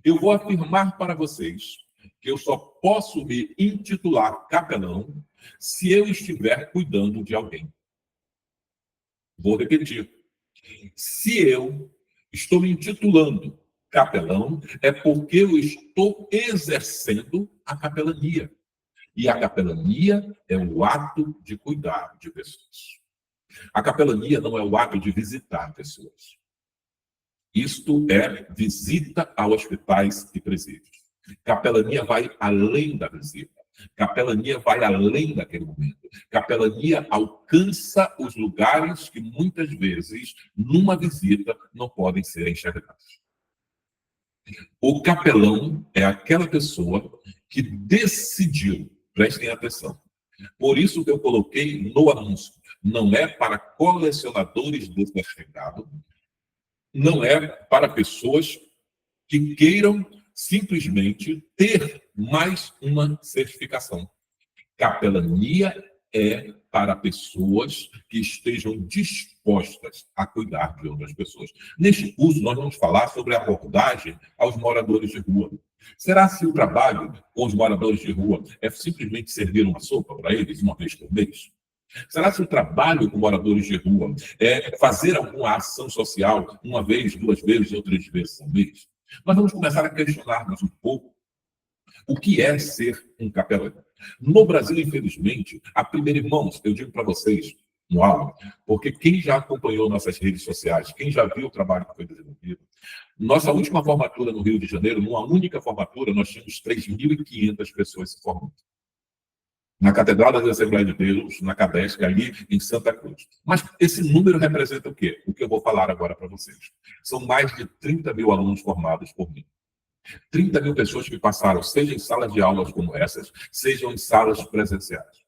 Eu vou afirmar para vocês que eu só posso me intitular capelão se eu estiver cuidando de alguém. Vou repetir. Se eu estou me intitulando capelão, é porque eu estou exercendo a capelania. E a capelania é o ato de cuidar de pessoas. A capelania não é o ato de visitar pessoas. Isto é visita a hospitais e presídios. Capelania vai além da visita. Capelania vai além daquele momento. Capelania alcança os lugares que muitas vezes, numa visita, não podem ser enxergados. O capelão é aquela pessoa que decidiu, prestem atenção. Por isso que eu coloquei no anúncio, não é para colecionadores do certificado, não é para pessoas que queiram simplesmente ter mais uma certificação. Capelania é para pessoas que estejam dispostas a cuidar de outras pessoas. Neste curso, nós vamos falar sobre a abordagem aos moradores de rua. Será que o trabalho com os moradores de rua é simplesmente servir uma sopa para eles uma vez por mês? Será que o trabalho com moradores de rua é fazer alguma ação social uma vez, duas vezes ou três vezes ao mês? Nós vamos começar a questionar-nos um pouco o que é ser um capelão. No Brasil, infelizmente, a primeira, irmãos, eu digo para vocês, no aula, porque quem já acompanhou nossas redes sociais, quem já viu o trabalho que foi desenvolvido, nossa última formatura no Rio de Janeiro, numa única formatura, nós tínhamos 3.500 pessoas se formando. Na Catedral da Assembleia de Deus, na Cadesc, ali em Santa Cruz. Mas esse número representa o quê? O que eu vou falar agora para vocês. São mais de 30 mil alunos formados por mim. 30 mil pessoas que passaram, seja em salas de aulas como essas, sejam em salas presenciais.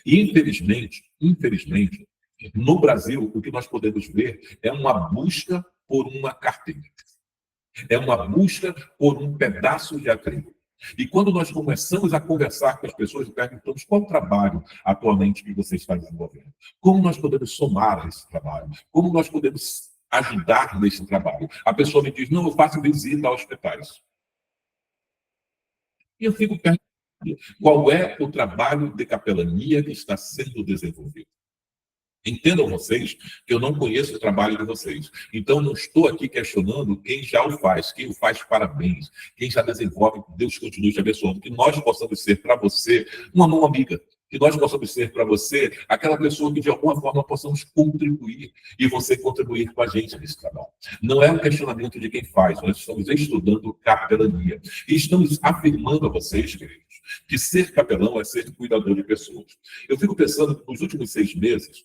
E, infelizmente, no Brasil, o que nós podemos ver é uma busca por uma carteira. É uma busca por um pedaço de acrílico. E quando nós começamos a conversar com as pessoas, perguntamos qual o trabalho atualmente que você está desenvolvendo. Como nós podemos somar a esse trabalho? Como nós podemos ajudar nesse trabalho? A pessoa me diz, não, eu faço visita a hospitais. E eu fico perguntando, qual é o trabalho de capelania que está sendo desenvolvido? Entendam vocês que eu não conheço o trabalho de vocês. Então, não estou aqui questionando quem já o faz, quem o faz parabéns, quem já desenvolve, que Deus continue te abençoando, que nós possamos ser para você uma mão amiga, que nós possamos ser para você aquela pessoa que de alguma forma possamos contribuir e você contribuir com a gente nesse trabalho. Não é um questionamento de quem faz, nós estamos estudando capelania e estamos afirmando a vocês, queridos, que ser capelão é ser cuidador de pessoas. Eu fico pensando que nos últimos 6 meses,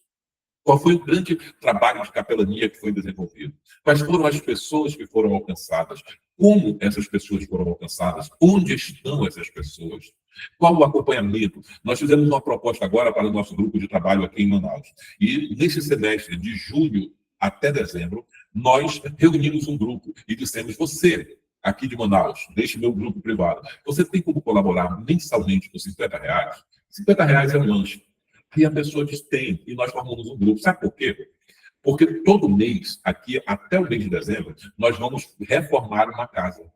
qual foi o grande trabalho de capelania que foi desenvolvido? Quais foram as pessoas que foram alcançadas? Como essas pessoas foram alcançadas? Onde estão essas pessoas? Qual o acompanhamento? Nós fizemos uma proposta agora para o nosso grupo de trabalho aqui em Manaus. E nesse semestre, de julho até dezembro, nós reunimos um grupo e dissemos, você, aqui de Manaus, deixe meu grupo privado, você tem como colaborar mensalmente com R$50? R$50 é um lanche. E a pessoa diz, tem, e nós formamos um grupo. Sabe por quê? Porque todo mês, aqui até o mês de dezembro, nós vamos reformar uma casa.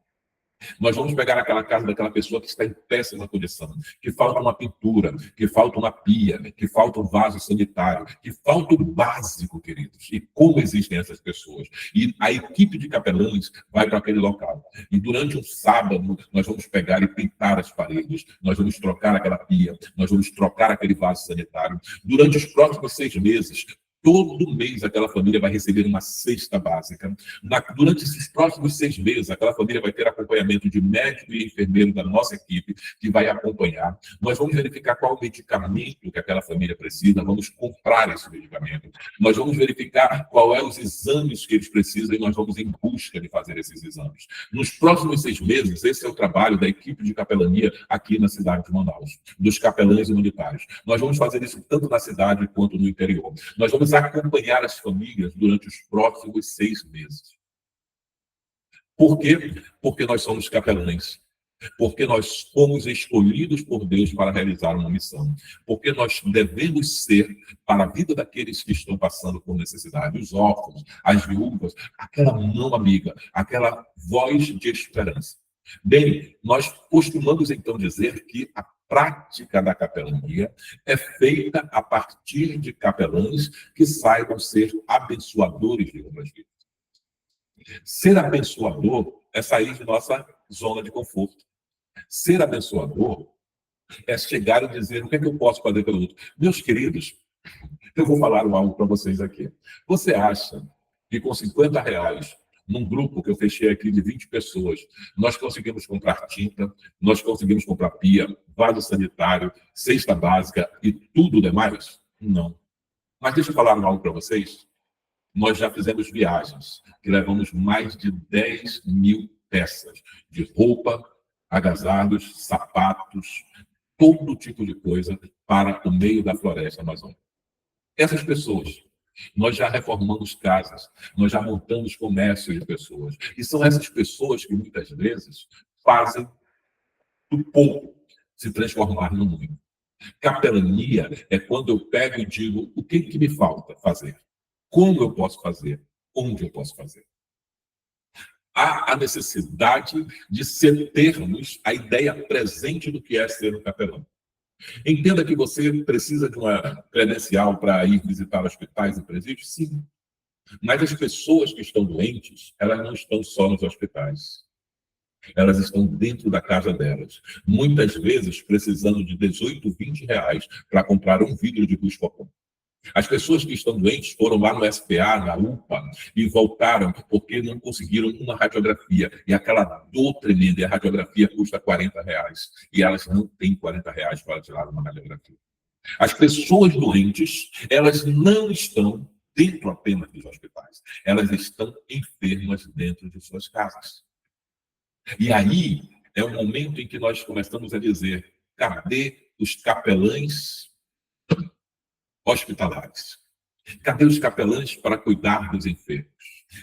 Nós vamos pegar aquela casa daquela pessoa que está em péssima condição, que falta uma pintura, que falta uma pia, que falta um vaso sanitário, que falta o básico, queridos. E como existem essas pessoas? E a equipe de capelães vai para aquele local. E durante um sábado, nós vamos pegar e pintar as paredes, nós vamos trocar aquela pia, nós vamos trocar aquele vaso sanitário. Durante os próximos 6 meses, todo mês aquela família vai receber uma cesta básica. Durante esses próximos 6 meses, aquela família vai ter acompanhamento de médico e enfermeiro da nossa equipe, que vai acompanhar. Nós vamos verificar qual o medicamento que aquela família precisa, vamos comprar esse medicamento. Nós vamos verificar qual é os exames que eles precisam e nós vamos em busca de fazer esses exames. Nos próximos 6 meses, esse é o trabalho da equipe de capelania aqui na cidade de Manaus, dos capelães humanitários. Nós vamos fazer isso tanto na cidade quanto no interior. Nós vamos acompanhar as famílias durante os próximos 6 meses. Por quê? Porque nós somos capelães. Porque nós fomos escolhidos por Deus para realizar uma missão. Porque nós devemos ser, para a vida daqueles que estão passando por necessidade, os órfãos, as viúvas, aquela mão amiga, aquela voz de esperança. Bem, nós costumamos então dizer que a prática da capelania é feita a partir de capelães que saibam ser abençoadores de outras vidas. Ser abençoador é sair de nossa zona de conforto. Ser abençoador é chegar e dizer o que é que eu posso fazer pelo outro. Meus queridos, eu vou falar algo para vocês aqui. Você acha que com R$ 50, num grupo que eu fechei aqui de 20 pessoas, nós conseguimos comprar tinta, nós conseguimos comprar pia, vaso sanitário, cesta básica e tudo demais? Não. Mas deixa eu falar algo para vocês. Nós já fizemos viagens que levamos mais de 10.000 peças de roupa, agasalhos, sapatos, todo tipo de coisa para o meio da floresta amazônica. Essas pessoas, nós já reformamos casas, nós já montamos comércio de pessoas. E são essas pessoas que muitas vezes fazem do pouco se transformar no muito. Capelania é quando eu pego e digo o que me falta fazer, como eu posso fazer, onde eu posso fazer. Há a necessidade de termos a ideia presente do que é ser um capelão. Entenda que você precisa de uma credencial para ir visitar hospitais e presídios? Sim. Mas as pessoas que estão doentes, elas não estão só nos hospitais. Elas estão dentro da casa delas. Muitas vezes precisando de 18, 20 reais para comprar um vidro de Buscopan. As pessoas que estão doentes foram lá no SPA, na UPA, e voltaram porque não conseguiram uma radiografia. E aquela dor tremenda, e a radiografia custa R$ 40. E elas não têm R$ 40 para tirar uma radiografia. As pessoas doentes, elas não estão dentro apenas dos hospitais. Elas estão enfermas dentro de suas casas. E aí é o momento em que nós começamos a dizer: cadê os capelães hospitalares? Cadê os capelães para cuidar dos enfermos?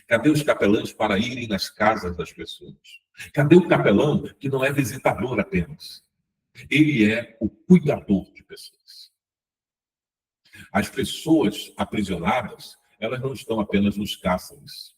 Cadê os capelães para irem nas casas das pessoas? Cadê o capelão que não é visitador apenas? Ele é o cuidador de pessoas. As pessoas aprisionadas, elas não estão apenas nos cárceres.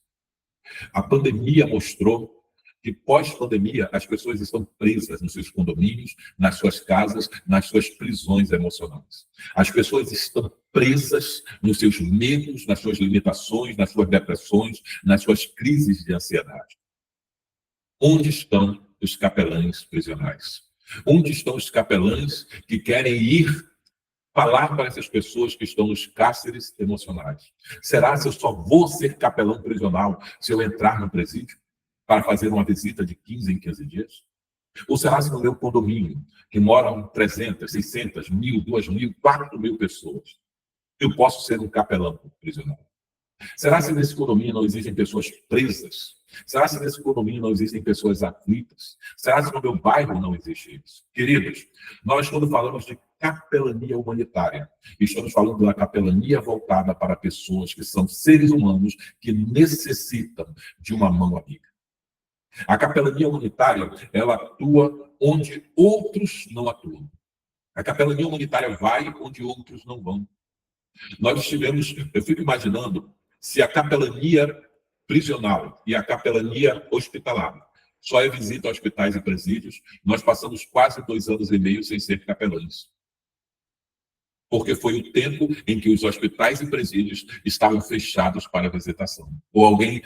A pandemia mostrou que pós-pandemia as pessoas estão presas nos seus condomínios, nas suas casas, nas suas prisões emocionais. As pessoas estão presas nos seus medos, nas suas limitações, nas suas depressões, nas suas crises de ansiedade. Onde estão os capelães prisionais? Onde estão os capelães que querem ir falar para essas pessoas que estão nos cárceres emocionais? Será que eu só vou ser capelão prisional se eu entrar no presídio para fazer uma visita de 15 em 15 dias? Ou será que no meu condomínio, que moram 300, 600, 1.000, 2.000, 4.000 pessoas, eu posso ser um capelão prisional? Será que nesse condomínio não existem pessoas presas? Será que nesse condomínio não existem pessoas aflitas? Será que no meu bairro não existe isso? Queridos, nós quando falamos de capelania humanitária, estamos falando da capelania voltada para pessoas que são seres humanos que necessitam de uma mão amiga. A capelania humanitária, ela atua onde outros não atuam. A capelania humanitária vai onde outros não vão. Eu fico imaginando se a capelania prisional e a capelania hospitalar só é visita a hospitais e presídios, nós passamos quase 2 anos e meio sem ser capelães. Porque foi o tempo em que os hospitais e presídios estavam fechados para visitação. Ou alguém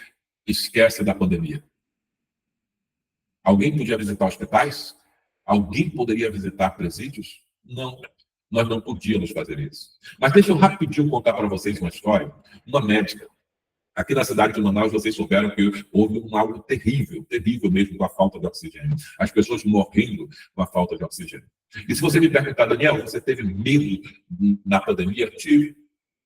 esquece da pandemia? Alguém podia visitar hospitais? Alguém poderia visitar presídios? Não, nós não podíamos fazer isso. Mas deixa eu rapidinho contar para vocês uma história. Uma médica. Aqui na cidade de Manaus, vocês souberam que houve algo terrível, terrível mesmo com a falta de oxigênio. As pessoas morrendo com a falta de oxigênio. E se você me perguntar, Daniel, você teve medo na pandemia?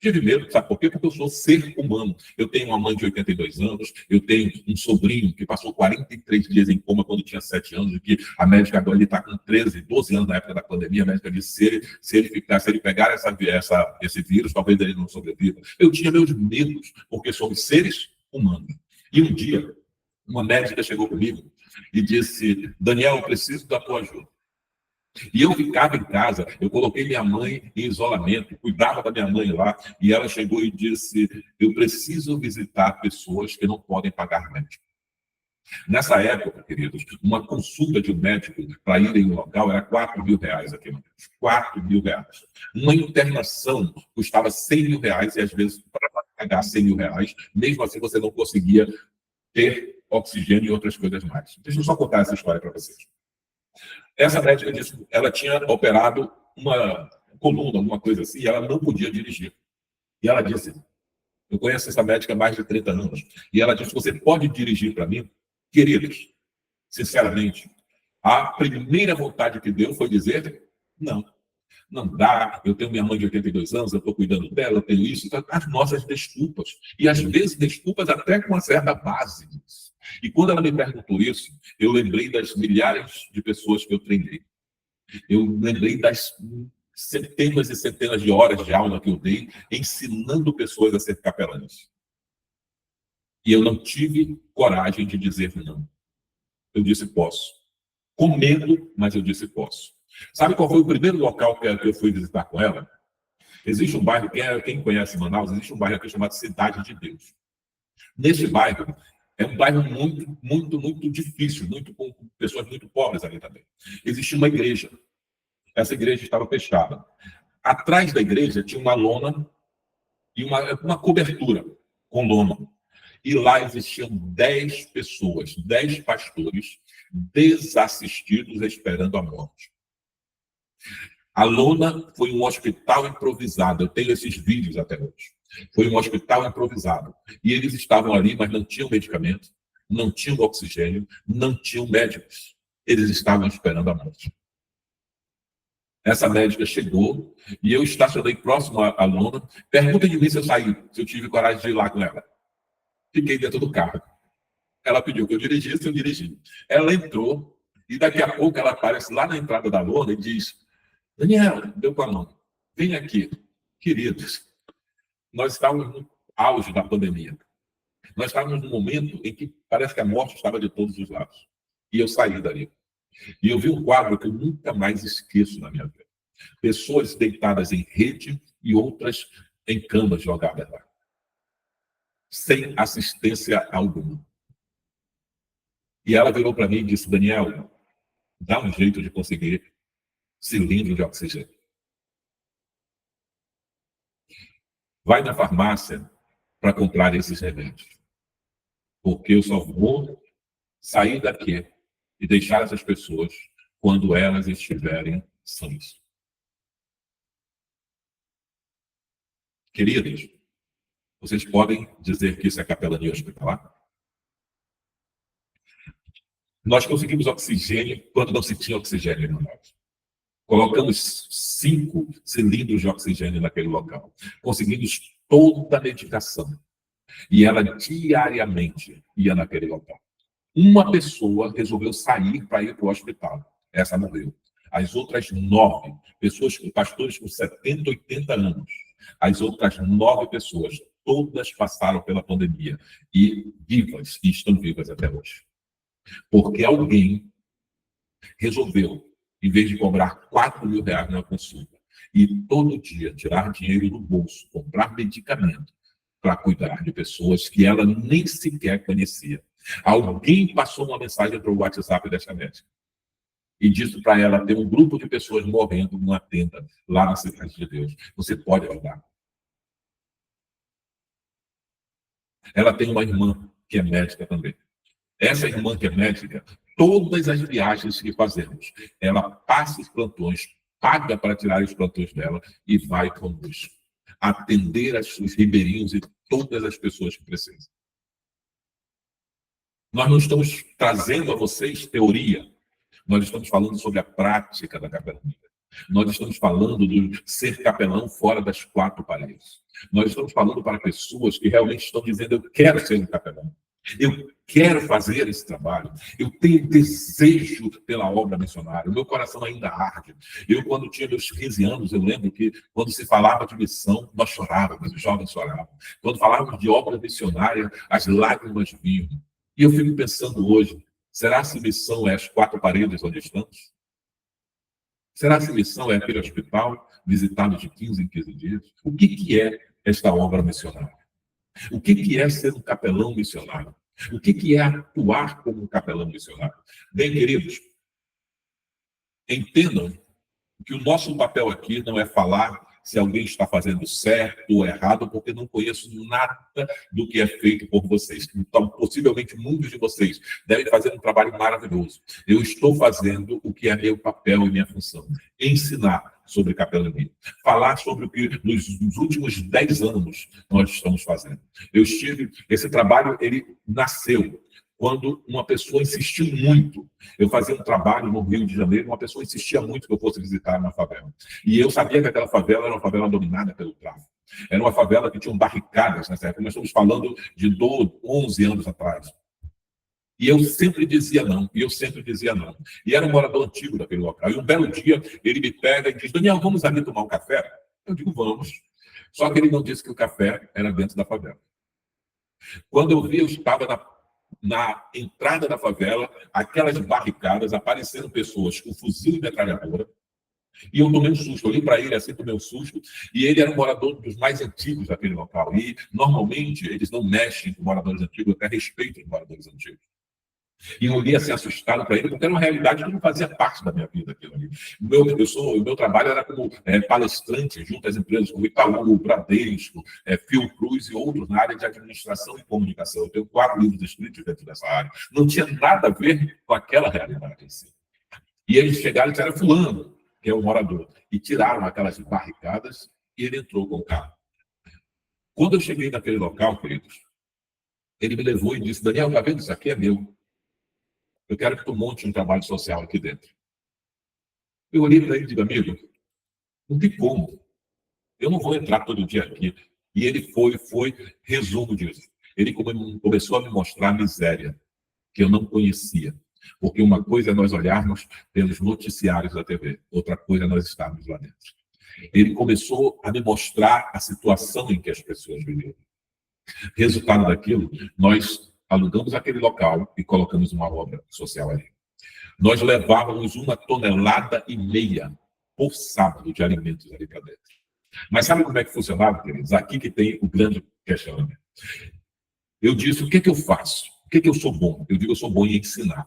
Tive medo, sabe por quê? Porque eu sou ser humano. Eu tenho uma mãe de 82 anos, eu tenho um sobrinho que passou 43 dias em coma quando tinha 7 anos, e que a médica agora ele está com 13, 12 anos na época da pandemia, a médica disse, se ele pegar esse vírus, talvez ele não sobreviva. Eu tinha meus medos, porque somos seres humanos. E um dia, uma médica chegou comigo e disse: Daniel, eu preciso da tua ajuda. E eu ficava em casa, eu coloquei minha mãe em isolamento, cuidava da minha mãe lá, e ela chegou e disse: eu preciso visitar pessoas que não podem pagar médico. Nessa época, queridos, uma consulta de um médico para ir em um local era R$ 4.000 aqui no Rio. R$ 4.000. Uma internação custava R$ 100.000 e às vezes para pagar R$ 100.000, mesmo assim você não conseguia ter oxigênio e outras coisas mais. Deixa eu só contar essa história para vocês. Essa médica disse que ela tinha operado uma coluna, alguma coisa assim, e ela não podia dirigir. E ela disse: eu conheço essa médica há mais de 30 anos, e ela disse: você pode dirigir para mim? Queridos, sinceramente, a primeira vontade que deu foi dizer: não, não dá, eu tenho minha mãe de 82 anos, eu estou cuidando dela, eu tenho isso, então, as nossas desculpas. E às vezes desculpas até com uma certa base disso. E quando ela me perguntou isso, eu lembrei das milhares de pessoas que eu treinei. Eu lembrei das centenas e centenas de horas de aula que eu dei ensinando pessoas a ser capelães. E eu não tive coragem de dizer não. Eu disse: posso. Com medo, mas eu disse: posso. Sabe qual foi o primeiro local que eu fui visitar com ela? Existe um bairro, quem conhece Manaus, existe um bairro aqui chamado Cidade de Deus. Nesse bairro, é um bairro muito, muito, muito difícil, muito com pessoas muito pobres ali também. Existia uma igreja. Essa igreja estava fechada. Atrás da igreja tinha uma lona e uma cobertura com lona. E lá existiam 10 pessoas, 10 pastores desassistidos esperando a morte. A lona foi um hospital improvisado. Eu tenho esses vídeos até hoje. Foi um hospital improvisado. E eles estavam ali, mas não tinham medicamento, não tinham oxigênio, não tinham médicos. Eles estavam esperando a morte. Essa médica chegou e eu estacionei próximo à lona. Pergunta de mim se eu saí, se eu tive coragem de ir lá com ela. Fiquei dentro do carro. Ela pediu que eu dirigisse, eu dirigi. Ela entrou e daqui a pouco ela aparece lá na entrada da lona e diz: Daniel, deu com a mão, vem aqui. Queridos, nós estávamos no auge da pandemia. Nós estávamos num momento em que parece que a morte estava de todos os lados. E eu saí dali. E eu vi um quadro que eu nunca mais esqueço na minha vida. Pessoas deitadas em rede e outras em camas jogadas lá. Sem assistência alguma. E ela virou para mim e disse: Daniel, dá um jeito de conseguir cilindro de oxigênio. Vai na farmácia para comprar esses remédios. Porque eu só vou sair daqui e deixar essas pessoas quando elas estiverem sãs. Queridos, vocês podem dizer que isso é capelania hospitalar? Nós conseguimos oxigênio quando não se tinha oxigênio no nós. Colocamos 5 cilindros de oxigênio naquele local. Conseguimos toda a medicação. E ela diariamente ia naquele local. Uma pessoa resolveu sair para ir para o hospital. Essa morreu. As outras 9 pessoas, pastores com 70, 80 anos, as outras 9 pessoas, todas passaram pela pandemia e vivas, e estão vivas até hoje. Porque alguém resolveu, em vez de cobrar R$ 4.000 na consulta, e todo dia tirar dinheiro do bolso, comprar medicamento para cuidar de pessoas que ela nem sequer conhecia. Alguém passou uma mensagem para o WhatsApp dessa médica e disse para ela: ter um grupo de pessoas morrendo numa tenda lá na Cidade de Deus. Você pode ajudar. Ela tem uma irmã que é médica também. Essa irmã que é médica, todas as viagens que fazemos, ela passa os plantões, paga para tirar os plantões dela e vai conosco atender os ribeirinhos e todas as pessoas que precisam. Nós não estamos trazendo a vocês teoria, nós estamos falando sobre a prática da capelania. Nós estamos falando de ser capelão fora das 4 paredes. Nós estamos falando para pessoas que realmente estão dizendo: eu quero ser um capelão. Eu quero fazer esse trabalho. Eu tenho desejo pela obra missionária. O meu coração ainda arde. Eu, quando tinha meus 15 anos, eu lembro que, quando se falava de missão, nós chorávamos, os jovens choravam. Quando falávamos de obra missionária, as lágrimas vinham. E eu fico pensando hoje, Será se missão é as quatro paredes onde estamos? Será se missão é aquele hospital visitado de 15 em 15 dias? O que é esta obra missionária? O que é ser um capelão missionário? O que é atuar como um capelão missionário? Bem, queridos, entendam que o nosso papel aqui não é falar se alguém está fazendo certo ou errado, porque não conheço nada do que é feito por vocês. Então, possivelmente, muitos de vocês devem fazer um trabalho maravilhoso. Eu estou fazendo o que é meu papel e minha função. Ensinar sobre capelania. Falar sobre o que nos últimos 10 anos nós estamos fazendo. Esse trabalho, ele nasceu quando uma pessoa insistiu muito. Eu fazia um trabalho no Rio de Janeiro, uma pessoa insistia muito que eu fosse visitar uma favela. E eu sabia que aquela favela era uma favela dominada pelo tráfico. Era uma favela que tinha barricadas nessa época. Nós estamos falando de 12, 11 anos atrás. E eu sempre dizia não, e eu sempre dizia não. E era um morador antigo daquele local. E um belo dia, ele me pega e diz, Daniel, vamos ali tomar um café? Eu digo, vamos. Só que ele não disse que o café era dentro da favela. Quando eu vi, eu estava na entrada da favela, aquelas barricadas, aparecendo pessoas com fuzil e metralhadora, e eu tomei um susto, olhei para ele assim, tomei um susto, e ele era um morador dos mais antigos daquele local, e normalmente eles não mexem com moradores antigos, até respeitam os moradores antigos. E eu olhei assim, assustado para ele, porque era uma realidade que não fazia parte da minha vida aquilo ali. O meu trabalho era como palestrante junto às empresas como Itaú, Bradesco, Fiocruz e outros na área de administração e comunicação. Eu tenho 4 livros escritos dentro dessa área. Não tinha nada a ver com aquela realidade em si. E eles chegaram e disseram, fulano, que é o morador, e tiraram aquelas barricadas e ele entrou com o carro. Quando eu cheguei naquele local, queridos, ele me levou e disse, Daniel, tá vendo? Isso aqui é meu. Eu quero que tu monte um trabalho social aqui dentro. Eu olhei para ele e digo, amigo, não tem como. Eu não vou entrar todo dia aqui. E ele foi, resumo disso. Ele começou a me mostrar a miséria que eu não conhecia. Porque uma coisa é nós olharmos pelos noticiários da TV, outra coisa é nós estarmos lá dentro. Ele começou a me mostrar a situação em que as pessoas viviam. Resultado daquilo, nós alugamos aquele local e colocamos uma obra social ali. Nós levávamos 1,5 tonelada por sábado de alimentos ali para dentro. Mas sabe como é que funcionava, queridos? Aqui que tem o grande questionamento. Eu disse, o que eu faço? O que eu sou bom? Eu digo, eu sou bom em ensinar.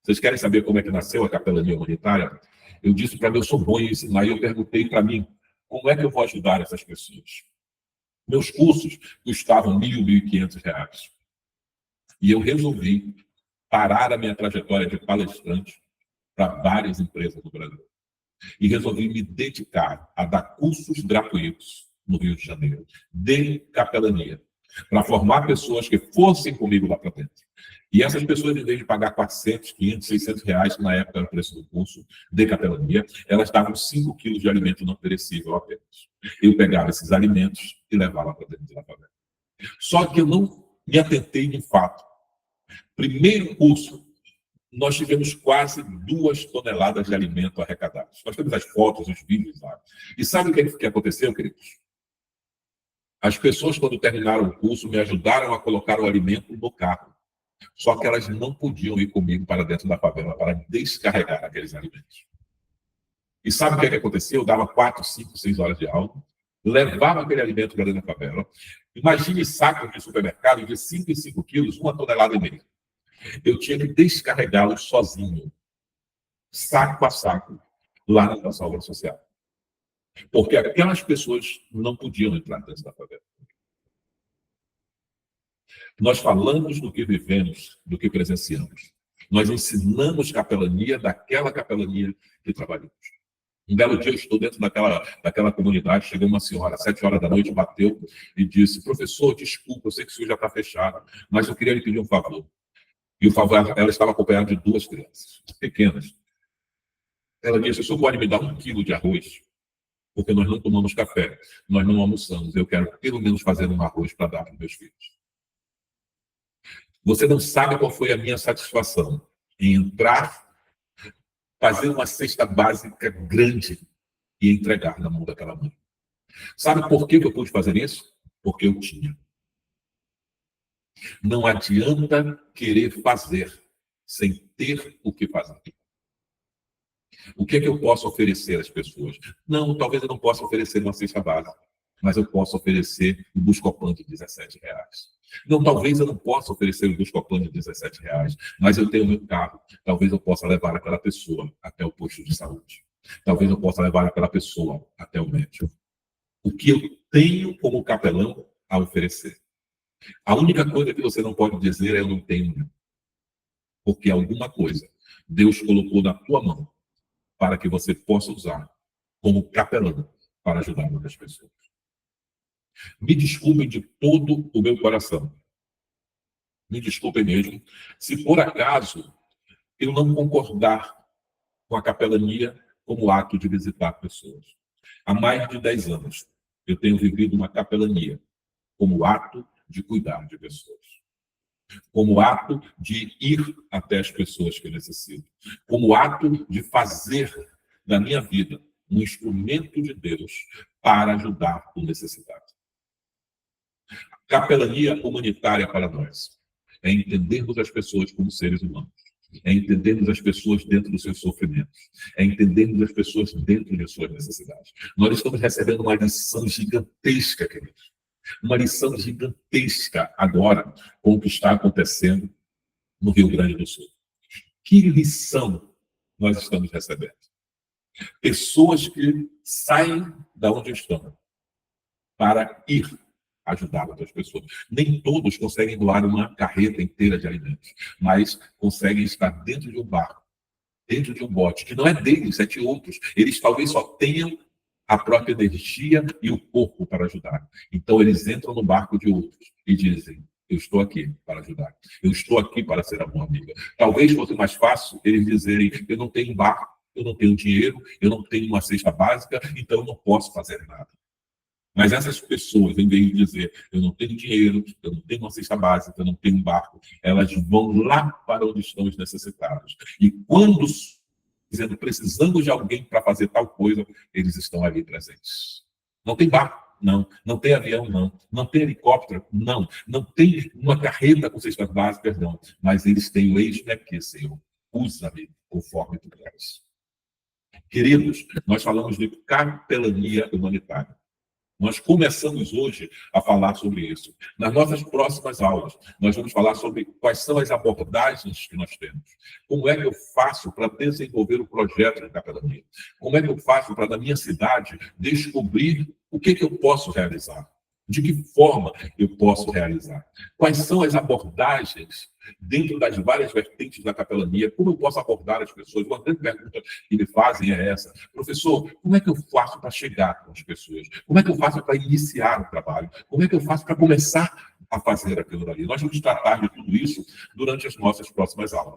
Vocês querem saber como é que nasceu a capelania humanitária? Eu disse para mim, eu sou bom em ensinar. E eu perguntei para mim, como é que eu vou ajudar essas pessoas? Meus cursos custavam R$ 1.500. E eu resolvi parar a minha trajetória de palestrante para várias empresas do Brasil. E resolvi me dedicar a dar cursos gratuitos no Rio de Janeiro, de capelania, para formar pessoas que fossem comigo lá para dentro. E essas pessoas, em vez de pagar 400, 500, 600 reais, que na época era o preço do curso de capelania, elas davam 5 quilos de alimento não perecível apenas. Eu pegava esses alimentos e levava para dentro da favela. Só que eu não me atentei de fato. Primeiro curso, nós tivemos quase 2 toneladas de alimento arrecadados. Nós temos as fotos, os vídeos lá. E sabe o que aconteceu, queridos? As pessoas, quando terminaram o curso, me ajudaram a colocar o alimento no carro. Só que elas não podiam ir comigo para dentro da favela para descarregar aqueles alimentos. E sabe o que aconteceu? Eu dava 4, 5, 6 horas de aula, levava aquele alimento para dentro da favela. Imagine sacos de supermercado de 5 em 5 quilos, 1,5 tonelada. Eu tinha que descarregá-los sozinho, saco a saco, lá na nossa obra social. Porque aquelas pessoas não podiam entrar dentro da favela. Nós falamos do que vivemos, do que presenciamos. Nós ensinamos capelania daquela capelania que trabalhamos. Um belo dia eu estou dentro daquela comunidade, chegou uma senhora, às 7 horas da noite, bateu e disse, professor, desculpa, eu sei que o senhor já está fechado, mas eu queria lhe pedir um favor. E o favor, ela estava acompanhada de 2 crianças, pequenas. Ela disse, o senhor pode me dar 1 quilo de arroz? Porque nós não tomamos café, nós não almoçamos, eu quero pelo menos fazer um arroz para dar para os meus filhos. Você não sabe qual foi a minha satisfação em entrar, fazer uma cesta básica grande e entregar na mão daquela mãe. Sabe por que eu pude fazer isso? Porque eu tinha. Não adianta querer fazer sem ter o que fazer. O que é que eu posso oferecer às pessoas? Não, talvez eu não possa oferecer uma cesta básica, mas eu posso oferecer o Buscopan de R$17. Não, talvez eu não possa oferecer o Buscopan de R$17, mas eu tenho meu carro. Talvez eu possa levar aquela pessoa até o posto de saúde. Talvez eu possa levar aquela pessoa até o médico. O que eu tenho como capelão a oferecer? A única coisa que você não pode dizer é eu não tenho, porque alguma coisa Deus colocou na tua mão para que você possa usar como capelão para ajudar outras pessoas. Me desculpem de todo o meu coração. Me desculpem mesmo, se por acaso eu não concordar com a capelania como ato de visitar pessoas. Há mais de 10 anos, eu tenho vivido uma capelania como ato de cuidar de pessoas, como ato de ir até as pessoas que necessitam, como ato de fazer da minha vida um instrumento de Deus para ajudar o necessitado. Capelania humanitária para nós é entendermos as pessoas como seres humanos, é entendermos as pessoas dentro dos seus sofrimentos, é entendermos as pessoas dentro de suas necessidades. Nós estamos recebendo uma lição gigantesca, queridos. Uma lição gigantesca agora com o que está acontecendo no Rio Grande do Sul. Que lição nós estamos recebendo? Pessoas que saem da onde estão para ir ajudar outras pessoas. Nem todos conseguem doar uma carreta inteira de alimentos, mas conseguem estar dentro de um barco, dentro de um bote, que não é deles, é de outros. Eles talvez só tenham a própria energia e o corpo para ajudar. Então eles entram no barco de outros e dizem: eu estou aqui para ajudar. Eu estou aqui para ser a boa amiga. Talvez fosse mais fácil eles dizerem: eu não tenho barco, eu não tenho dinheiro, eu não tenho uma cesta básica, então eu não posso fazer nada. Mas essas pessoas, em vez de dizer: eu não tenho dinheiro, eu não tenho uma cesta básica, eu não tenho um barco, elas vão lá para onde estão os necessitados. E quando dizendo: precisamos de alguém para fazer tal coisa, eles estão ali presentes. Não tem barco? Não. Não tem avião? Não. Não tem helicóptero? Não. Não tem uma carreta com cestas básicas? Não. Mas eles têm o eis-me aqui, Senhor. Usa-me conforme tu queres. Queridos, nós falamos de capelania humanitária. Nós começamos hoje a falar sobre isso. Nas nossas próximas aulas, nós vamos falar sobre quais são as abordagens que nós temos. Como é que eu faço para desenvolver o projeto de capelania? Como é que eu faço para, na minha cidade, descobrir o que eu posso realizar? De que forma eu posso realizar? Quais são as abordagens dentro das várias vertentes da capelania? Como eu posso abordar as pessoas? Uma grande pergunta que me fazem é essa: professor, como é que eu faço para chegar com as pessoas? Como é que eu faço para iniciar o trabalho? Como é que eu faço para começar a fazer aquilo dali? Nós vamos tratar de tudo isso durante as nossas próximas aulas.